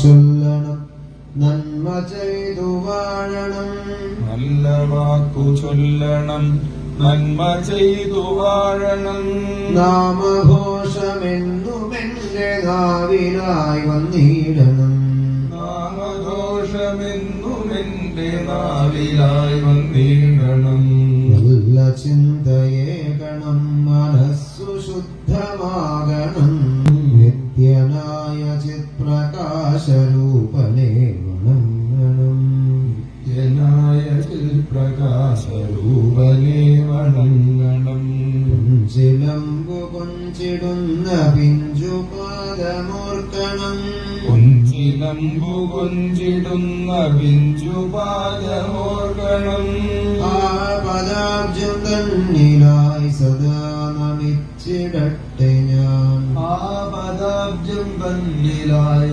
ചൊല്ലണം നന്മ ചെയ്തു വാഴണം നല്ല വാക്കു ചൊല്ലണം നന്മ ചെയ്തു വാഴണം നാമഘോഷമെന്നുമെന്റെ നാവിലായി വന്നിടണം നാമഘോഷമെന്നുമെന്റെ നാവിലായി വന്നിടണം നല്ല ചിന്തയേകണം മനസ്സു ശുദ്ധമാകണം നിത്യനായ ചിത്പ്രകാശരൂപനെ വണങ്ങണം ജനായ ചിൽപ്രകാശരൂപനെ വണങ്ങണം ചിലമ്പു കൊഞ്ചിടുന്ന പിഞ്ചുപാദമോർക്കണം കൊഞ്ചിലമ്പു കൊഞ്ചിടുന്ന പിഞ്ചുപാദമോർക്കണം ആ പദാബ്ജം തന്നിലായി സദാ നമിച്ചിടട്ടെ ഞാൻ ആ പദാബ്ജം തന്നിലായി